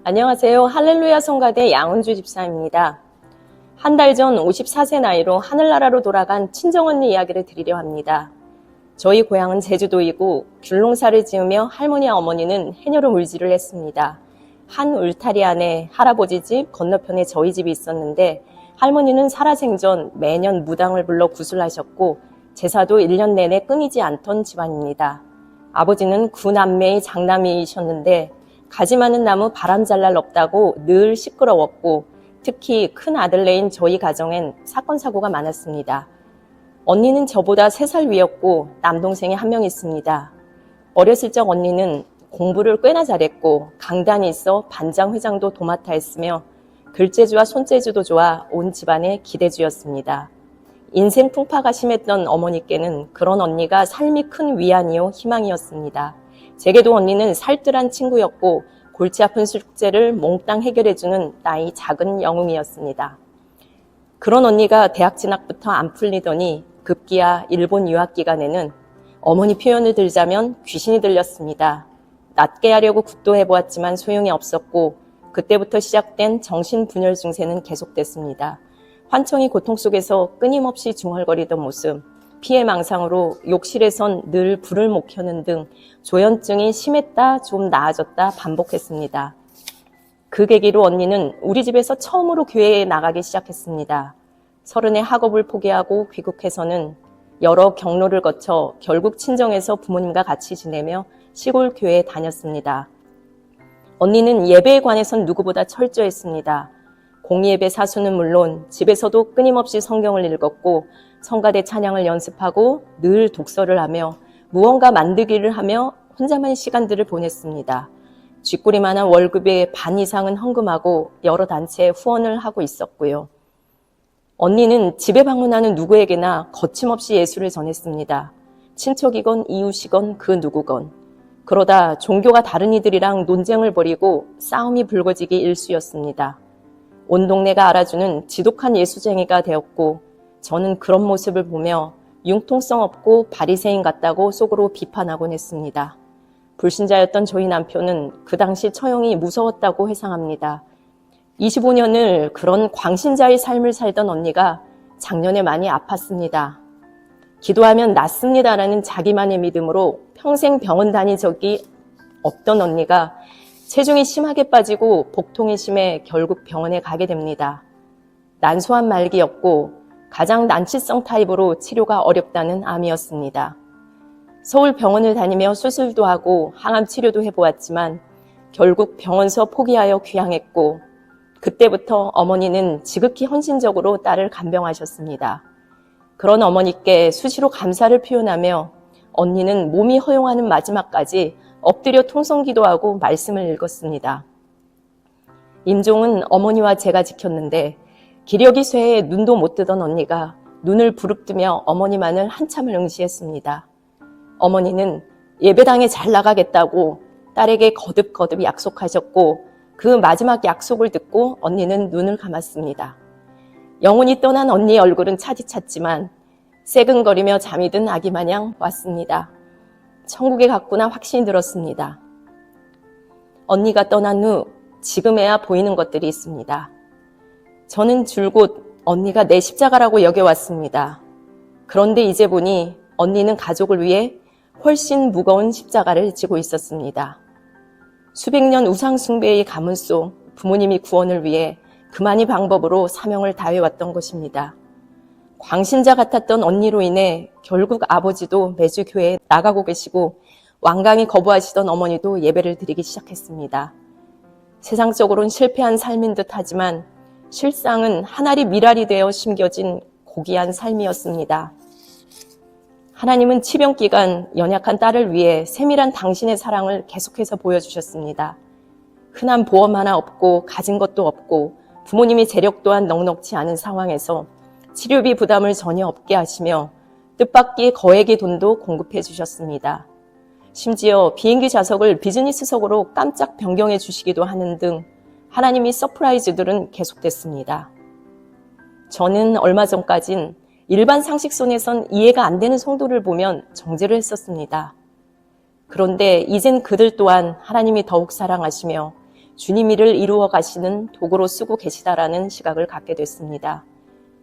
안녕하세요. 할렐루야 성가대 양은주 집사입니다. 한 달 전 54세 나이로 하늘나라로 돌아간 친정언니 이야기를 드리려 합니다. 저희 고향은 제주도이고 귤농사를 지으며 할머니와 어머니는 해녀로 물질을 했습니다. 한 울타리 안에 할아버지 집, 건너편에 저희 집이 있었는데 할머니는 살아생전 매년 무당을 불러 구슬하셨고 제사도 1년 내내 끊이지 않던 집안입니다. 아버지는 9남매의 장남이셨는데 가지 많은 나무 바람 잘 날 없다고 늘 시끄러웠고 특히 큰 아들네인 저희 가정엔 사건 사고가 많았습니다. 언니는 저보다 3살 위였고 남동생이 한 명 있습니다. 어렸을 적 언니는 공부를 꽤나 잘했고 강단이 있어 반장 회장도 도맡아 했으며 글재주와 손재주도 좋아 온 집안의 기대주였습니다. 인생 풍파가 심했던 어머니께는 그런 언니가 삶이 큰 위안이요 희망이었습니다. 제게도 언니는 살뜰한 친구였고 골치 아픈 숙제를 몽땅 해결해주는 나이 작은 영웅이었습니다. 그런 언니가 대학 진학부터 안 풀리더니 급기야 일본 유학 기간에는 어머니 표현을 들자면 귀신이 들렸습니다. 낫게 하려고 굿도 해보았지만 소용이 없었고 그때부터 시작된 정신분열 증세는 계속됐습니다. 환청이 고통 속에서 끊임없이 중얼거리던 모습, 피해망상으로 욕실에선 늘 불을 못 켜는 등 조현증이 심했다 좀 나아졌다 반복했습니다. 그 계기로 언니는 우리 집에서 처음으로 교회에 나가기 시작했습니다. 30에 학업을 포기하고 귀국해서는 여러 경로를 거쳐 결국 친정에서 부모님과 같이 지내며 시골 교회에 다녔습니다. 언니는 예배에 관해선 누구보다 철저했습니다. 공예배 사수는 물론 집에서도 끊임없이 성경을 읽었고 성가대 찬양을 연습하고 늘 독서를 하며 무언가 만들기를 하며 혼자만의 시간들을 보냈습니다. 쥐꼬리만한 월급의 반 이상은 헌금하고 여러 단체에 후원을 하고 있었고요. 언니는 집에 방문하는 누구에게나 거침없이 예수를 전했습니다. 친척이건 이웃이건 그 누구건. 그러다 종교가 다른 이들이랑 논쟁을 벌이고 싸움이 불거지기 일쑤였습니다. 온 동네가 알아주는 지독한 예수쟁이가 되었고 저는 그런 모습을 보며 융통성 없고 바리새인 같다고 속으로 비판하곤 했습니다. 불신자였던 저희 남편은 그 당시 처형이 무서웠다고 회상합니다. 25년을 그런 광신자의 삶을 살던 언니가 작년에 많이 아팠습니다. 기도하면 낫습니다라는 자기만의 믿음으로 평생 병원 다닌 적이 없던 언니가 체중이 심하게 빠지고 복통이 심해 결국 병원에 가게 됩니다. 난소암 말기였고 가장 난치성 타입으로 치료가 어렵다는 암이었습니다. 서울 병원을 다니며 수술도 하고 항암 치료도 해보았지만 결국 병원서 포기하여 귀향했고 그때부터 어머니는 지극히 헌신적으로 딸을 간병하셨습니다. 그런 어머니께 수시로 감사를 표현하며 언니는 몸이 허용하는 마지막까지 엎드려 통성기도하고 말씀을 읽었습니다. 임종은 어머니와 제가 지켰는데 기력이 쇠해 눈도 못 뜨던 언니가 눈을 부릅뜨며 어머니만을 한참을 응시했습니다. 어머니는 예배당에 잘 나가겠다고 딸에게 거듭거듭 약속하셨고 그 마지막 약속을 듣고 언니는 눈을 감았습니다. 영혼이 떠난 언니의 얼굴은 차디찼지만 새근거리며 잠이 든 아기 마냥 왔습니다. 천국에 갔구나 확신이 들었습니다. 언니가 떠난 후 지금에야 보이는 것들이 있습니다. 저는 줄곧 언니가 내 십자가라고 여겨왔습니다. 그런데 이제 보니 언니는 가족을 위해 훨씬 무거운 십자가를 지고 있었습니다. 수백 년 우상 숭배의 가문 속 부모님이 구원을 위해 그만의 방법으로 사명을 다해왔던 것입니다. 광신자 같았던 언니로 인해 결국 아버지도 매주 교회에 나가고 계시고 완강히 거부하시던 어머니도 예배를 드리기 시작했습니다. 세상적으로는 실패한 삶인 듯 하지만 실상은 하나리 미랄이 되어 심겨진 고귀한 삶이었습니다. 하나님은 치병 기간 연약한 딸을 위해 세밀한 당신의 사랑을 계속해서 보여주셨습니다. 흔한 보험 하나 없고 가진 것도 없고 부모님이 재력 또한 넉넉지 않은 상황에서 치료비 부담을 전혀 없게 하시며 뜻밖의 거액의 돈도 공급해 주셨습니다. 심지어 비행기 좌석을 비즈니스석으로 깜짝 변경해 주시기도 하는 등 하나님이 서프라이즈들은 계속됐습니다. 저는 얼마 전까진 일반 상식선에선 이해가 안 되는 성도를 보면 정죄를 했었습니다. 그런데 이젠 그들 또한 하나님이 더욱 사랑하시며 주님 일을 이루어 가시는 도구로 쓰고 계시다라는 시각을 갖게 됐습니다.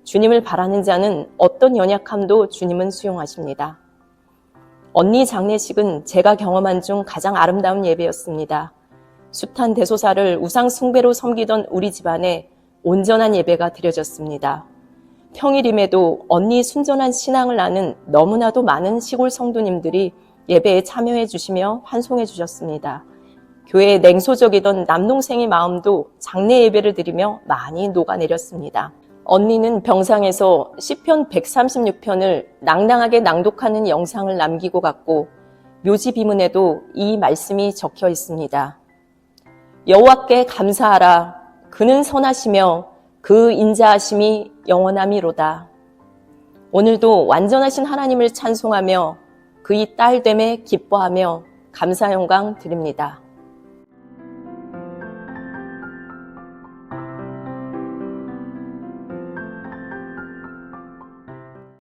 주님을 바라는 자는 어떤 연약함도 주님은 수용하십니다. 언니 장례식은 제가 경험한 중 가장 아름다운 예배였습니다. 숱한 대소사를 우상 숭배로 섬기던 우리 집안에 온전한 예배가 드려졌습니다. 평일임에도 언니 순전한 신앙을 아는 너무나도 많은 시골 성도님들이 예배에 참여해 주시며 환송해 주셨습니다. 교회에 냉소적이던 남동생의 마음도 장례 예배를 드리며 많이 녹아내렸습니다. 언니는 병상에서 시편 136편을 낭낭하게 낭독하는 영상을 남기고 갔고 묘지 비문에도 이 말씀이 적혀 있습니다. 여호와께 감사하라. 그는 선하시며 그 인자하심이 영원함이로다. 오늘도 완전하신 하나님을 찬송하며 그의 딸됨에 기뻐하며 감사 영광 드립니다.